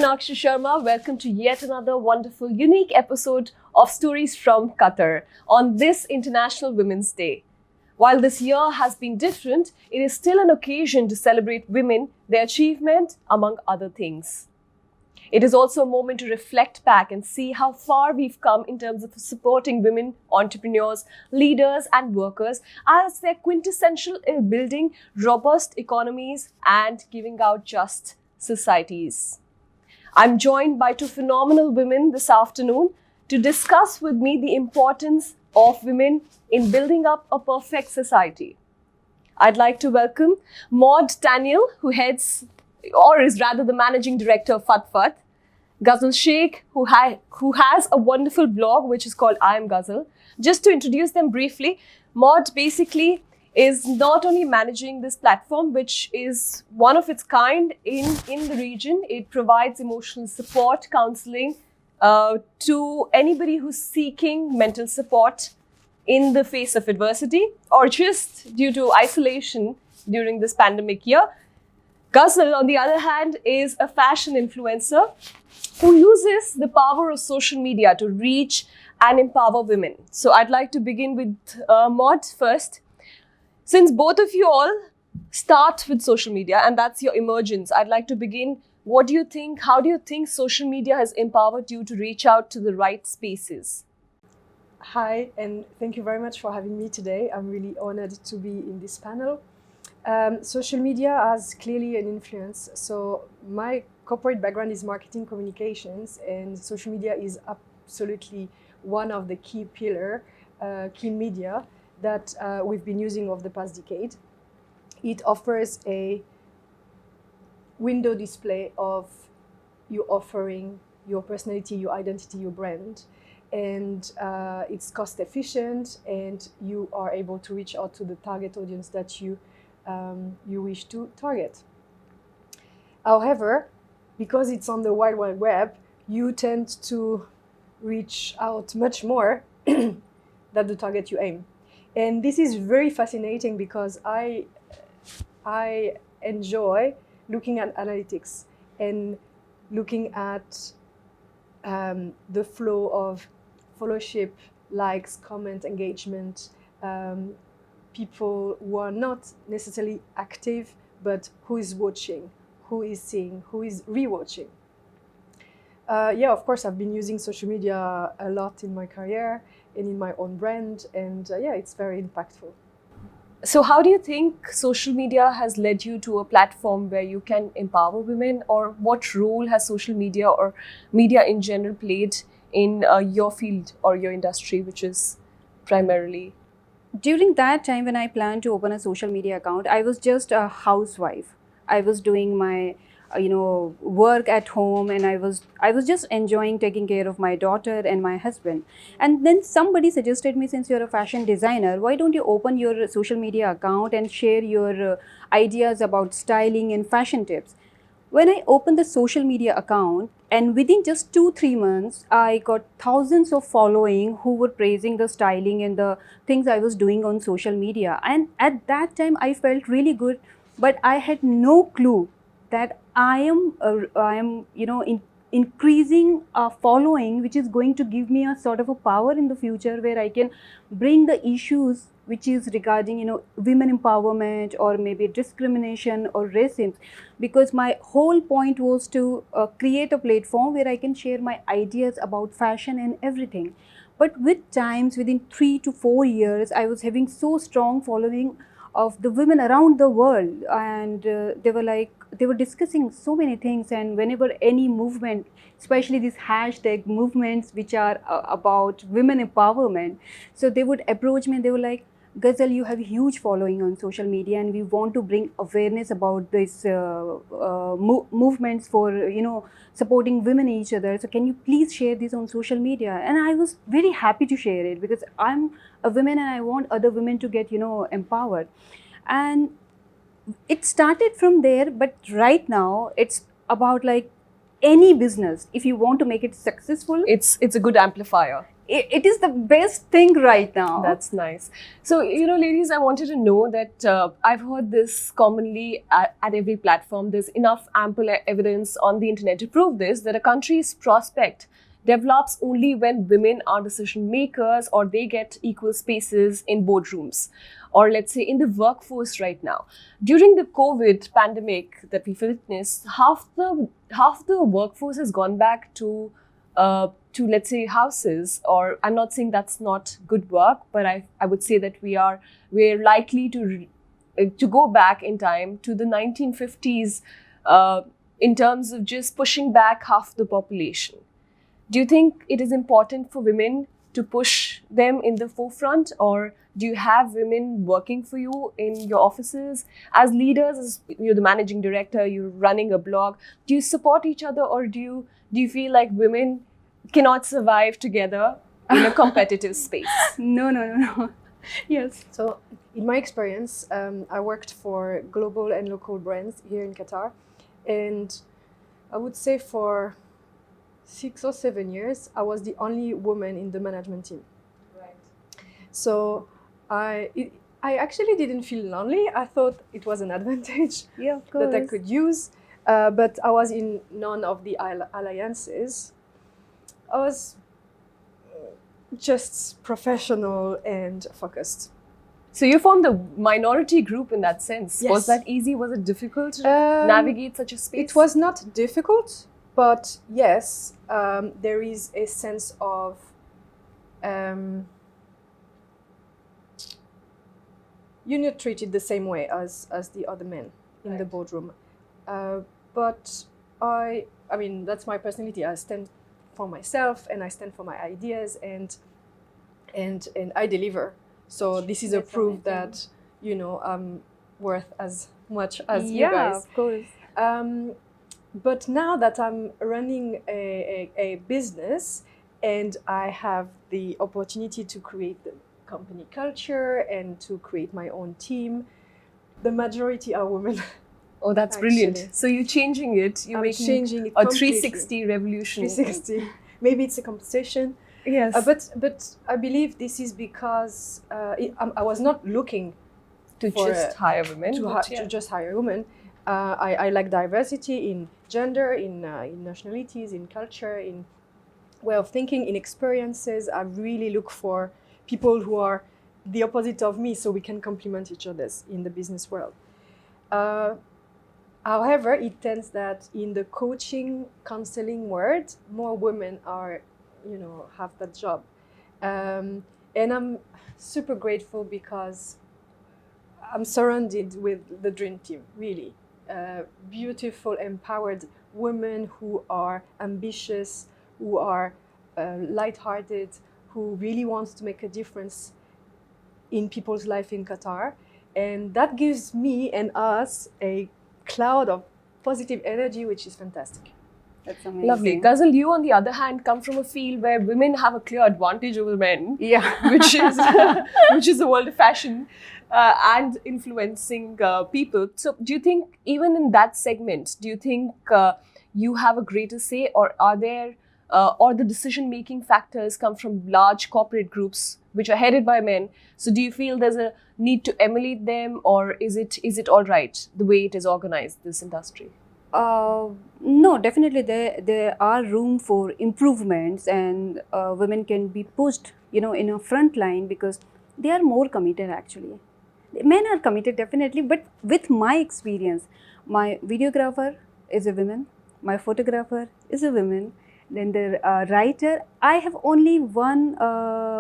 Meenakshi Sharma. Welcome to yet another wonderful, unique episode of Stories from Qatar on this International Women's Day. While this year has been different, it is still an occasion to celebrate women, their achievement, among other things. It is also a moment to reflect back and see how far we've come in terms of supporting women entrepreneurs, leaders, and workers as they're quintessential in building robust economies and giving out just societies. I'm joined by two phenomenal women this afternoon to discuss with me the importance of women in building up a perfect society. I'd like to welcome Maud Daniel, who heads, or is rather the managing director of Fad Fad, Ghazal Sheikh, who has a wonderful blog which is called IAMGazal. Just to introduce them briefly, Maud basically is not only managing this platform, which is one of its kind in the region. It provides emotional support, counseling to anybody who's seeking mental support in the face of adversity or just due to isolation during this pandemic year. Ghazal, on the other hand, is a fashion influencer who uses the power of social media to reach and empower women. So I'd like to begin with Maud first. Since both of you all start with social media and that's your emergence, I'd like to begin. What do you think? How do you think social media has empowered you to reach out to the right spaces? Hi, and thank you very much for having me today. I'm really honored to be in this panel. Social media has clearly an influence. So my corporate background is marketing communications, and social media is absolutely one of the key media that we've been using over the past decade. It offers a window display of your offering, your personality, your identity, your brand. And it's cost efficient, and you are able to reach out to the target audience that you wish to target. However, because it's on the Wide Wide Web, you tend to reach out much more than the target you aim. And this is very fascinating because I enjoy looking at analytics and looking at the flow of followership, likes, comment, engagement, people who are not necessarily active, but who is watching, who is seeing, who is rewatching. Yeah, of course, I've been using social media a lot in my career and in my own brand, and yeah, it's very impactful. So how do you think social media has led you to a platform where you can empower women, or what role has social media or media in general played in your field or your industry, which is primarily? During that time when I planned to open a social media account, I was just a housewife. I was doing my work at home, and I was just enjoying taking care of my daughter and my husband. And then somebody suggested me, since you're a fashion designer, why don't you open your social media account and share your ideas about styling and fashion tips. When I opened the social media account, and within just 2-3 months, I got thousands of following who were praising the styling and the things I was doing on social media. And at that time, I felt really good, but I had no clue that I am increasing a following, which is going to give me a sort of a power in the future where I can bring the issues which is regarding women empowerment or maybe discrimination or racism, because my whole point was to create a platform where I can share my ideas about fashion and everything. But with times, within 3 to 4 years, I was having so strong following of the women around the world, and they were discussing so many things. And whenever any movement, especially these hashtag movements which are about women empowerment, so they would approach me and they were like, Ghazal, you have a huge following on social media, and we want to bring awareness about this movements for supporting women each other. So can you please share this on social media? And I was very happy to share it because I'm a woman and I want other women to get empowered. And it started from there, but right now it's about like any business, if you want to make it successful, It's a good amplifier. it is the best thing right now. That's nice. So, ladies, I wanted to know that I've heard this commonly at every platform. There's enough ample evidence on the internet to prove this, that a country's prospect develops only when women are decision makers or they get equal spaces in boardrooms, or let's say in the workforce right now. During the COVID pandemic that we witnessed, half the workforce has gone back to let's say houses, or I'm not saying that's not good work, but I would say that we're likely to go back in time to the 1950s in terms of just pushing back half the population. Do you think it is important for women to push them in the forefront, or do you have women working for you in your offices as leaders? As you're the managing director, you're running a blog. Do you support each other, or do you feel like women cannot survive together in a competitive space? No. Yes. So, in my experience, I worked for global and local brands here in Qatar, and I would say for 6 or 7 years, I was the only woman in the management team. Right. So I actually didn't feel lonely. I thought it was an advantage Yeah, of course. that I could use, but I was in none of the alliances. I was just professional and focused. So you formed a minority group in that sense. Yes. Was that easy? Was it difficult to navigate such a space? It was not difficult, but yes, there is a sense of you're not treated the same way as the other men in the boardroom. But I mean, that's my personality. I stand for myself and I stand for my ideas, and I deliver. So this is a That's proof amazing. that I'm worth as much as you Yeah, guys. of course. But now that I'm running a business and I have the opportunity to create the company culture and to create my own team, the majority are women. Oh, that's Actually. brilliant. So you're changing it. You're I'm making changing it a completely. 360 revolution. 360. Maybe it's a compensation. Yes. But I believe this is because I was not looking to for just hire women. to just hire women. I like diversity in gender, in nationalities, in culture, in way of thinking, in experiences. I really look for people who are the opposite of me, so we can complement each other in the business world. However, it tends that in the coaching, counseling world, more women are, have that job. And I'm super grateful because I'm surrounded with the dream team, really. Beautiful, empowered women who are ambitious, who are lighthearted, who really want to make a difference in people's life in Qatar. And that gives me and us a cloud of positive energy, which is fantastic. That's amazing. Lovely. Ghazal, you on the other hand come from a field where women have a clear advantage over men. Yeah. which is the world of fashion and influencing people. So do you think even in that segment, do you think you have a greater say, or are there or the decision-making factors come from large corporate groups which are headed by men? So do you feel there's a need to emulate them, or is it all right the way it is organized, this industry? No, definitely there are room for improvements, and women can be pushed, in a front line because they are more committed actually. Men are committed definitely, but with my experience, my videographer is a woman, my photographer is a woman, then the writer, I have only one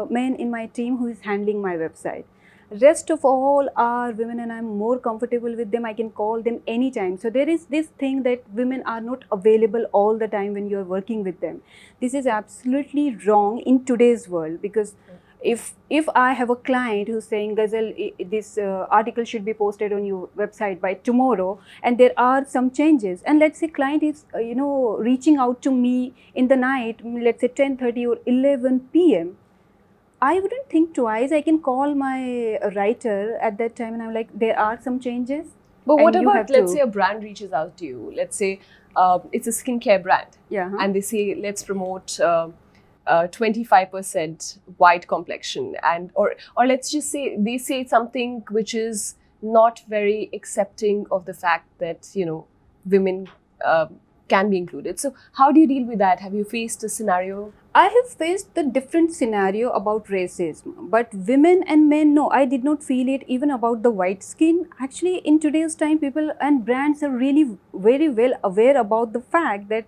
man in my team who is handling my website. Rest of all are women, and I'm more comfortable with them. I can call them anytime. So there is this thing that women are not available all the time when you're working with them. This is absolutely wrong in today's world, because if I have a client who's saying, Ghazal, this article should be posted on your website by tomorrow, and there are some changes, and let's say client is reaching out to me in the night, let's say 10:30 or 11 p.m. I wouldn't think twice. I can call my writer at that time and I'm like, there are some changes. But what and you about, have let's to- say a brand reaches out to you, let's say it's a skincare brand, Yeah. and they say let's promote 25% white complexion, and or let's just say they say something which is not very accepting of the fact that women can be included. So how do you deal with that? Have you faced a scenario? I have faced the different scenario about racism, but women and men, no, I did not feel it even about the white skin. Actually, in today's time, people and brands are really very well aware about the fact that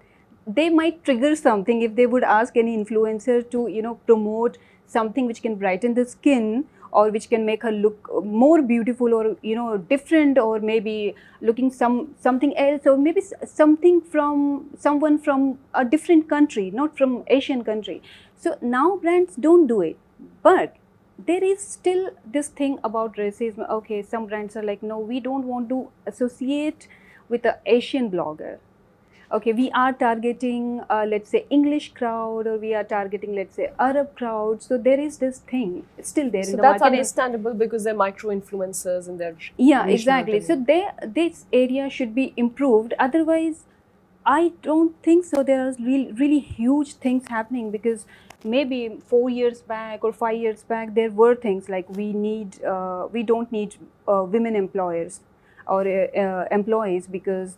they might trigger something if they would ask any influencer to, promote something which can brighten the skin or which can make her look more beautiful or, different, or maybe looking something else, or maybe something from someone from a different country, not from Asian country. So now brands don't do it, but there is still this thing about racism. Okay, some brands are like, no, we don't want to associate with an Asian blogger. Okay, we are targeting, let's say, English crowd, or we are targeting, let's say, Arab crowd. So there is this thing still there So in the that's market. understandable because they're micro influencers and they're Yeah, regional exactly. So opinion. this area should be improved. Otherwise, I don't think so. There are really huge things happening, because maybe 4 years back or 5 years back, there were things like we don't need women employers or employees, because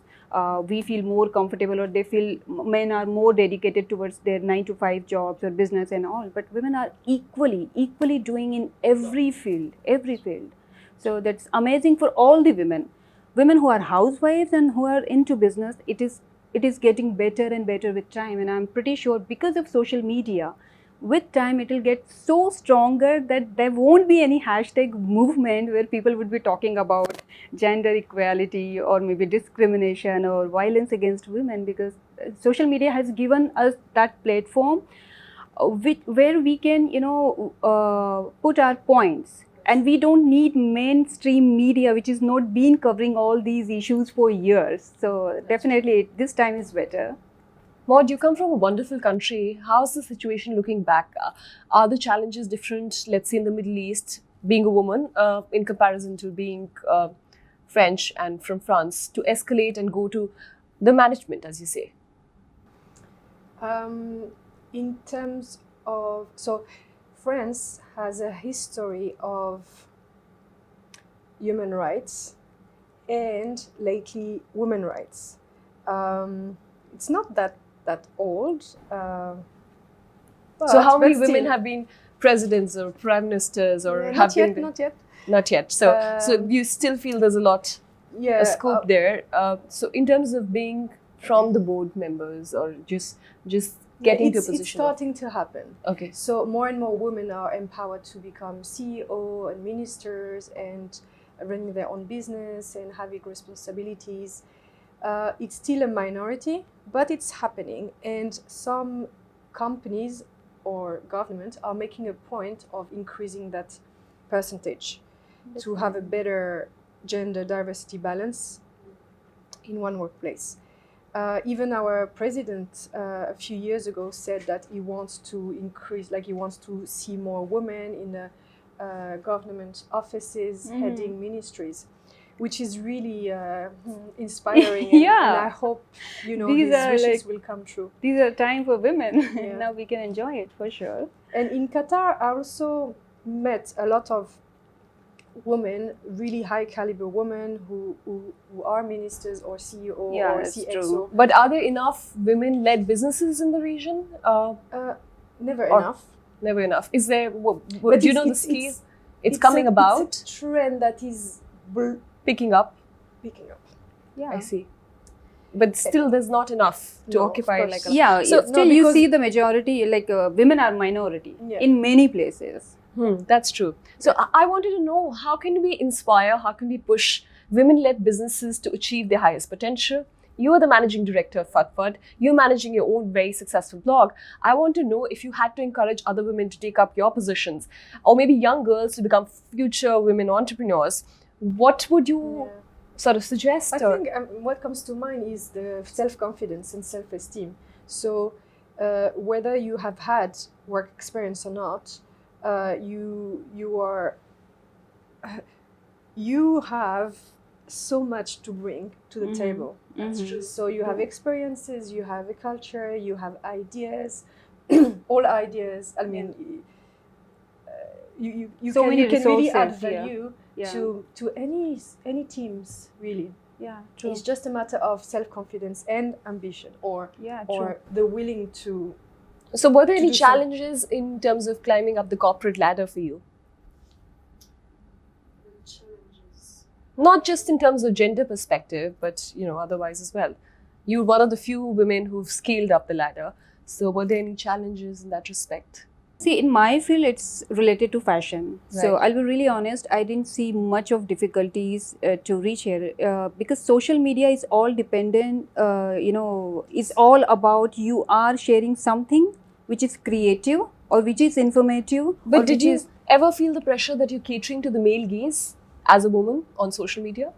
we feel more comfortable, or they feel men are more dedicated towards their 9 to 5 jobs or business and all. But women are equally doing in every field. So that's amazing for all the women who are housewives and who are into business. It is getting better and better with time, and I'm pretty sure because of social media, with time it will get so stronger that there won't be any hashtag movement where people would be talking about gender equality or maybe discrimination or violence against women, because social media has given us that platform where we can put our points, and we don't need mainstream media which is not been covering all these issues for years. So definitely this time is better. Maud, you come from a wonderful country. How's the situation looking back? Are the challenges different, let's say in the Middle East, being a woman, in comparison to being French and from France, to escalate and go to the management, as you say? In terms of, so France has a history of human rights and lately women rights. It's not that old. So how many women still, have been presidents or prime ministers or not have yet, been not yet. Not yet. So you still feel there's a lot, Yeah, a scope there. So in terms of being from the board members or just getting to a position. It's starting to happen. Okay. So more and more women are empowered to become CEO and ministers and running their own business and having responsibilities. It's still a minority, but it's happening, and some companies or government are making a point of increasing that percentage to have a better gender diversity balance in one workplace. Even our president a few years ago said that he wants to increase, like he wants to see more women in the government offices, heading ministries, which is really inspiring. Yeah. And I hope These his are wishes like- will come true. These are time for women. Yeah. Now we can enjoy it for sure. And in Qatar, I also met a lot of women, really high caliber women who are ministers or CEO Yeah, or that's CXO. true. But are there enough women-led businesses in the region? Never Or- enough. Never enough. Is there? But Do you know the scale? It's coming about, It's a trend that is picking up. picking up. Yeah. I see. But still, there's not enough to No, of occupy course. like a. Yeah, So- still No, you because- see the majority, like women are minority Yeah. in many places. That's true. So I wanted to know, how can we inspire, how can we push women-led businesses to achieve their highest potential? You are the managing director of Fad Fad. You're managing your own very successful blog. I want to know, if you had to encourage other women to take up your positions, or maybe young girls to become future women entrepreneurs, what would you Yeah. sort of suggest? I or- think what comes to mind is the self-confidence and self-esteem. So whether you have had work experience or not, you have so much to bring to the table. That's true. So you have experiences, you have a culture, you have ideas, all ideas. I mean, you So can, many you can really add resources, yeah. value Yeah. to any teams, really. Yeah, true. It's just a matter of self-confidence and ambition, or Yeah, true. or the willing to. So were there To any do so. challenges in terms of climbing up the corporate ladder for you? Not just in terms of gender perspective, but otherwise as well. You're one of the few women who've scaled up the ladder. So were there any challenges in that respect? See, in my field, it's related to fashion. So Right. I'll be really honest, I didn't see much of difficulties to reach here because social media is all dependent, is all about you are sharing something which is creative or which is informative. or But did which you is, ever feel the pressure that you're catering to the male gaze as a woman on social media?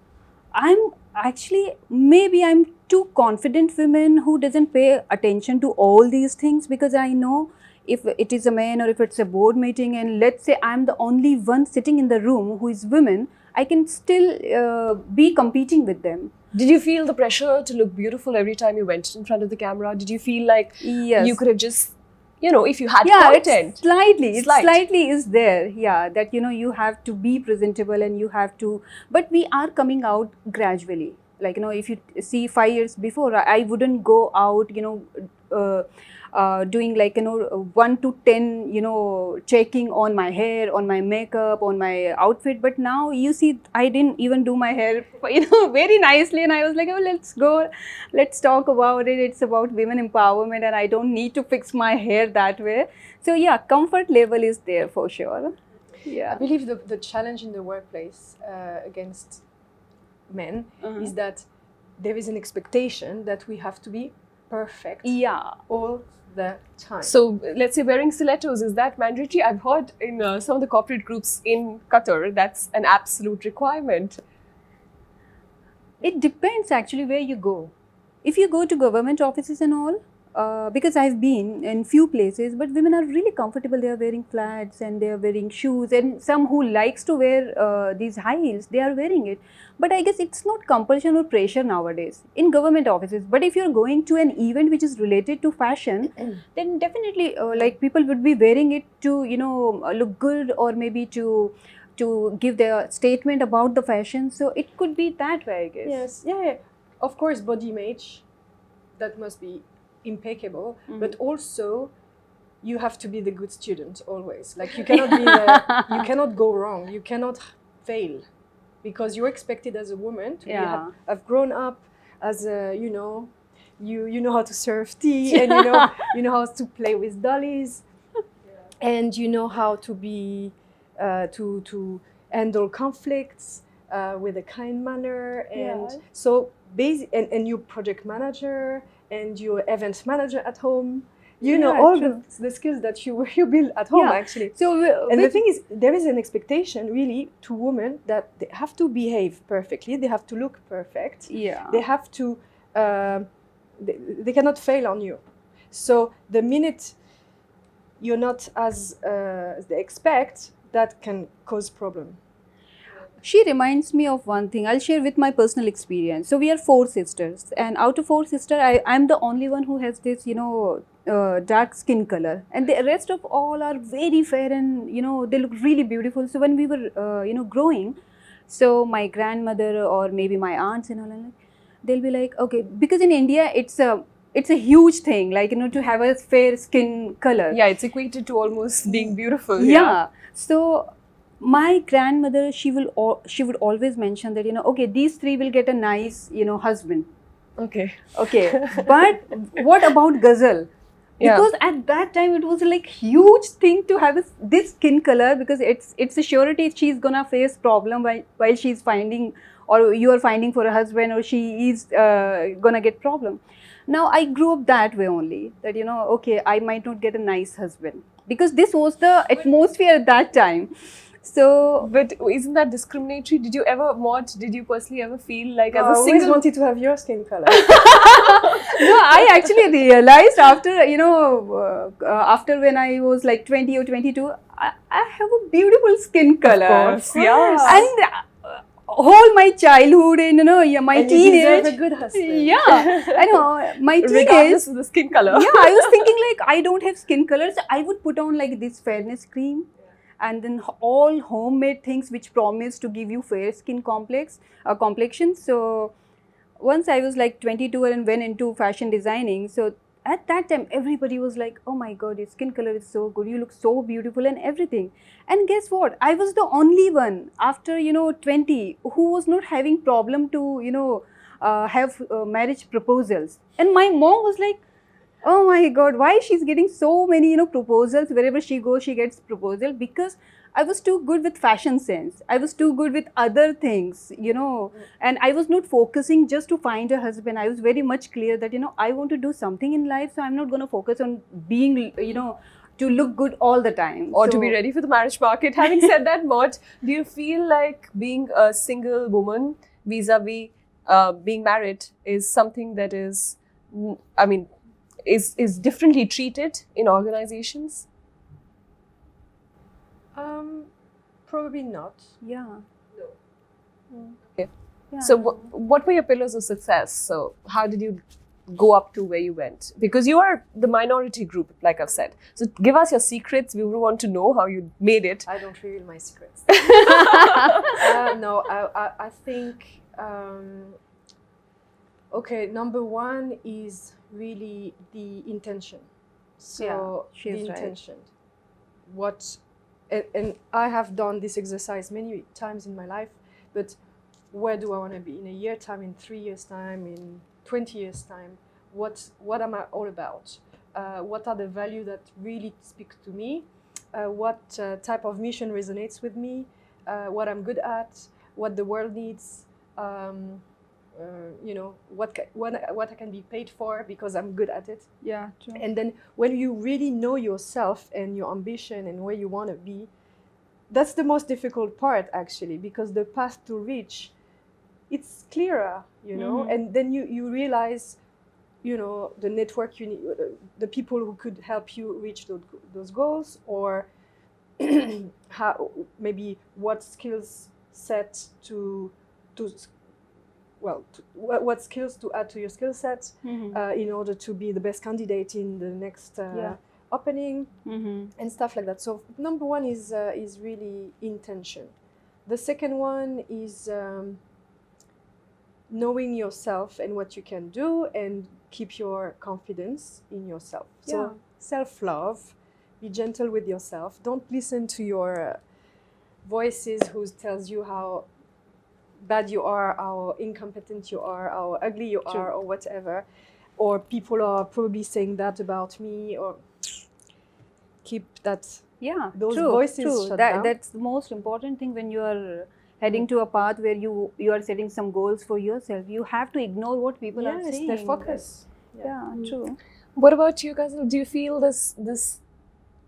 maybe I'm too confident woman who doesn't pay attention to all these things, because I know if it is a man or if it's a board meeting and let's say I'm the only one sitting in the room who is women, I can still be competing with them. Did you feel the pressure to look beautiful every time you went in front of the camera? Did you feel like Yes. you could have just, if you had Yeah, content? it's slightly, Slight. slightly is there. Yeah, that you have to be presentable and you have to, but we are coming out gradually. Like, if you see 5 years before, I wouldn't go out, doing like 1 to 10 checking on my hair, on my makeup, on my outfit. But now you see I didn't even do my hair very nicely, and I was like, oh, let's talk about it. It's about women empowerment and I don't need to fix my hair that way. So yeah, comfort level is there for sure. I Yeah. believe the challenge in the workplace against men is that there is an expectation that we have to be perfect Yeah. all the time. So let's say wearing stilettos, is that mandatory? I've heard in some of the corporate groups in Qatar, that's an absolute requirement. It depends actually where you go. If you go to government offices and all, because I've been in few places, but women are really comfortable. They are wearing flats and they are wearing shoes, and some who likes to wear these high heels, they are wearing it. But I guess it's not compulsion or pressure nowadays in government offices. But if you're going to an event which is related to fashion, then definitely like people would be wearing it to look good, or maybe to give their statement about the fashion. So it could be that way, I guess. Yes, yeah. Of course, body image, that must be impeccable, but also you have to be the good student always. Like you cannot be you cannot go wrong, you cannot fail, because you're expected as a woman to Yeah. have grown up as a you know how to serve tea, and you know how to play with dollies, and you know how to be to handle conflicts with a kind manner, and Yeah. so and you're project manager and you're event manager at home. You know Yeah, all true. the skills that you build at home, Yeah. actually. So And the thing is, there is an expectation really to women that they have to behave perfectly, they have to look perfect, yeah. they have to they cannot fail on you. So the minute you're not as they expect, that can cause problem. She reminds me of one thing. I'll share with my personal experience. So we are 4 sisters, and out of 4 sisters, I'm the only one who has this, dark skin color, and the rest of all are very fair, and they look really beautiful. So when we were, growing, so my grandmother or maybe my aunts and all, they'll be like, okay, because in India it's a huge thing, like to have a fair skin color. Yeah, it's equated to almost being beautiful. Yeah. So my grandmother, she would always mention that okay, these 3 will get a nice husband. Okay. Okay, but what about Ghazal? Yeah. Because at that time it was like huge thing to have this skin color, because it's a surety she's gonna face problem while she's finding, or you are finding for a husband, or she is gonna get problem. Now I grew up that way only, that okay, I might not get a nice husband, because this was the atmosphere at that time. So But isn't that discriminatory? Did you personally ever feel like I as a always single... wanted to have your skin color. no, I actually realized after after when I was like 20 or 22, I have a beautiful skin color. Of course, yes. And whole my childhood and yeah, my And you teenage. deserve a good husband. Yeah, I know. My teenage. Regardless of the skin color. Yeah, I was thinking like I don't have skin color, so I would put on like this fairness cream, and then all homemade things which promise to give you fair skin complexion. So once I was like 22 and went into fashion designing. So at that time, everybody was like, "Oh my God, your skin color is so good. You look so beautiful and everything." And guess what? I was the only one after 20 who was not having problem to have marriage proposals. And my mom was like, "Oh my God, why she's getting so many proposals? Wherever she goes, she gets proposal." Because I was too good with fashion sense. I was too good with other things, and I was not focusing just to find a husband. I was very much clear that I want to do something in life, so I'm not going to focus on being to look good all the time Or to be ready for the marriage market. Having said that, Maud, do you feel like being a single woman vis-a-vis being married is something that is, is differently treated in organizations? Probably not. Yeah. Okay. Yeah. So what were your pillars of success? So how did you go up to where you went? Because you are the minority group, like I've said. So give us your secrets. We would want to know how you made it. I don't reveal my secrets. No, I think, okay, number one is really the intention. So Yeah, she the is right. intention. And I have done this exercise many times in my life, but where do I want to be in a year time, in 3 years time, in 20 years time? What am I all about? What are the values that really speak to me? What type of mission resonates with me? What I'm good at? What the world needs? What I can be paid for because I'm good at it. Yeah, true. And then when you really know yourself and your ambition and where you want to be, that's the most difficult part actually, because the path to reach, it's clearer, and then you realize, the network you need, the people who could help you reach those goals, or how, maybe what skills set what skills to add to your skill set in order to be the best candidate in the next opening and stuff like that. So number one is really intention. The second one is knowing yourself and what you can do, and keep your confidence in yourself. So self-love, be gentle with yourself. Don't listen to your voices who tells you how bad you are, how incompetent you are, how ugly you are, or whatever. Or people are probably saying that about me, or keep that. Yeah, those true, voices true. shut down. That's the most important thing when you are heading to a path where you are setting some goals for yourself. You have to ignore what people are saying. Their focus. Yeah, true. What about you guys? Do you feel this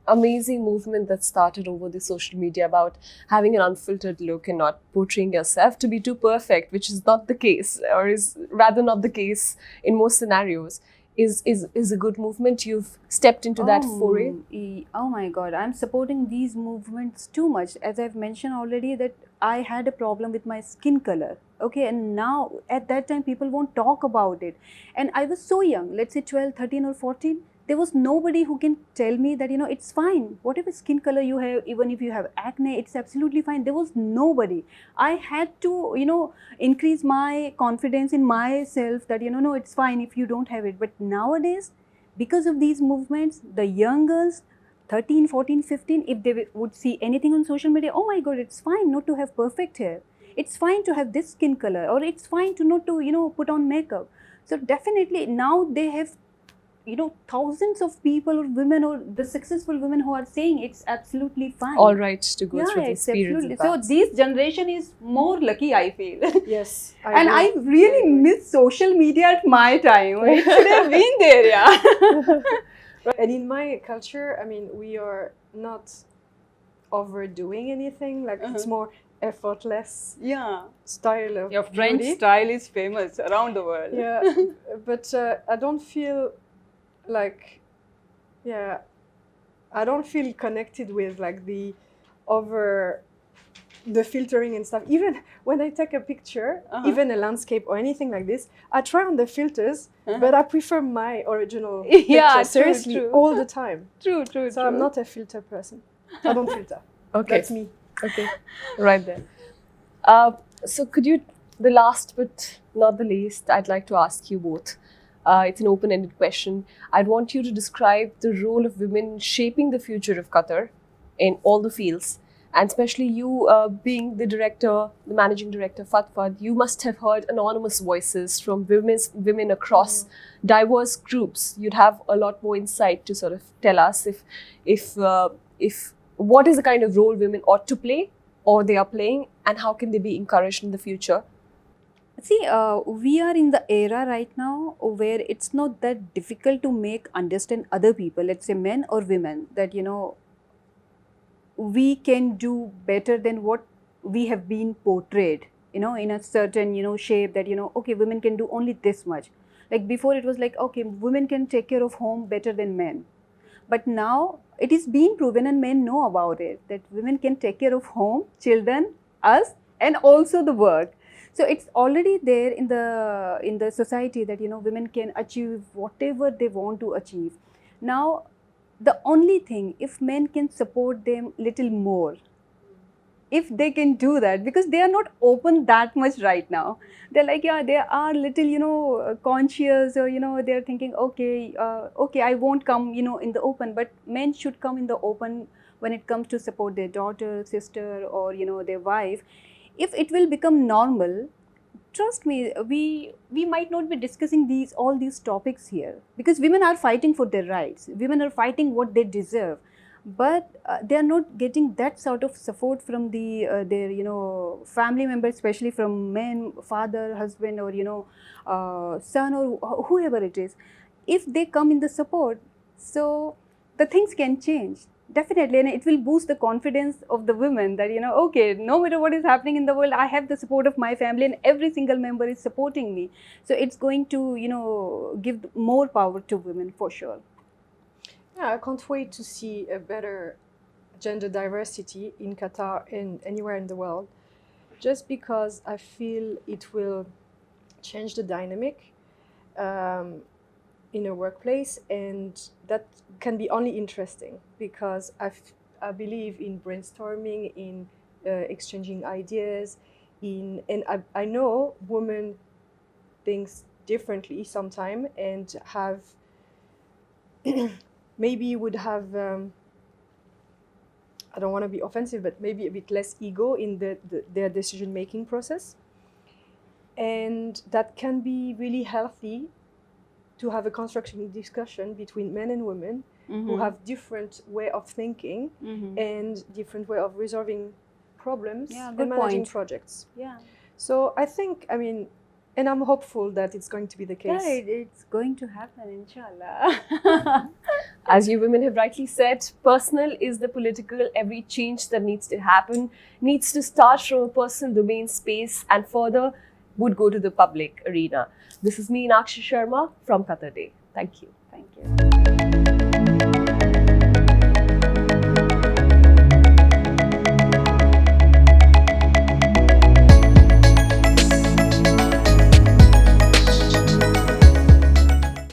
amazing movement that started over the social media about having an unfiltered look and not portraying yourself to be too perfect, which is not the case, or is rather not the case in most scenarios, is a good movement? You've stepped into that foray? Oh my God, I'm supporting these movements too much. As I've mentioned already, that I had a problem with my skin color. Okay, and now at that time people won't talk about it. And I was so young, let's say 12, 13 or 14. There was nobody who can tell me that, it's fine. Whatever skin color you have, even if you have acne, it's absolutely fine. There was nobody. I had to, increase my confidence in myself that, no, it's fine if you don't have it. But nowadays, because of these movements, the young girls, 13, 14, 15, if they would see anything on social media, oh my God, it's fine not to have perfect hair. It's fine to have this skin color, or it's fine to not to, put on makeup. So definitely now they have thousands of people or women, or the successful women, who are saying it's absolutely fine. All right to go through the experience. Absolutely. So this generation is more lucky, I feel. Yes. I really miss social media at my time. It should have been there, yeah. And in my culture, we are not overdoing anything. Like it's more effortless style of Your French beauty. style is famous around the world. Yeah, but I don't feel like, I don't feel connected with like the over the filtering and stuff. Even when I take a picture, even a landscape or anything like this, I try on the filters, but I prefer my original picture, seriously, true. all the time. True. So I'm not a filter person. I don't filter. Okay. That's me. Okay, right there. So could you, the last but not the least, I'd like to ask you both. It's an open-ended question. I'd want you to describe the role of women shaping the future of Qatar in all the fields. And especially you being the director, the managing director, Fad Fad, you must have heard anonymous voices from women across diverse groups. You'd have a lot more insight to sort of tell us if what is the kind of role women ought to play or they are playing, and how can they be encouraged in the future? See, we are in the era right now where it's not that difficult to make understand other people, let's say men or women, that, you know, we can do better than what we have been portrayed, you know, in a certain, you know, shape that, you know, okay, women can do only this much. Like before it was like, okay, women can take care of home better than men. But now it is being proven and men know about it, that women can take care of home, children, us, and also the work. So it's already there in the society that, you know, women can achieve whatever they want to achieve. Now, the only thing, if men can support them little more, if they can do that, because they are not open that much right now. They're like, yeah, they are little, you know, conscious, or, you know, they're thinking, okay, I won't come, you know, in the open, but men should come in the open when it comes to support their daughter, sister, or, you know, their wife. If it will become normal, trust me, we might not be discussing all these topics here, because women are fighting for their rights. Women are fighting what they deserve, but they are not getting that sort of support from their, you know, family members, especially from men, father, husband, or, you know, son, or whoever it is. If they come in the support, so the things can change. Definitely, and it will boost the confidence of the women that, you know, okay, no matter what is happening in the world, I have the support of my family and every single member is supporting me. So it's going to, you know, give more power to women for sure. Yeah, I can't wait to see a better gender diversity in Qatar and anywhere in the world, just because I feel it will change the dynamic in a workplace, and that can be only interesting, because I believe in brainstorming, in exchanging ideas, and I know women thinks differently sometimes and have maybe would have I don't want to be offensive, but maybe a bit less ego in their decision making process, and that can be really healthy to have a constructive discussion between men and women who have different way of thinking and different way of resolving problems and managing projects. Yeah. So I think, I mean, and I'm hopeful that it's going to be the case. Yeah, it's going to happen, inshallah. As you women have rightly said, personal is the political. Every change that needs to happen needs to start from a personal domain space and further would go to the public arena. This is me, Nakshi Sharma from Qatarday. Thank you. Thank you.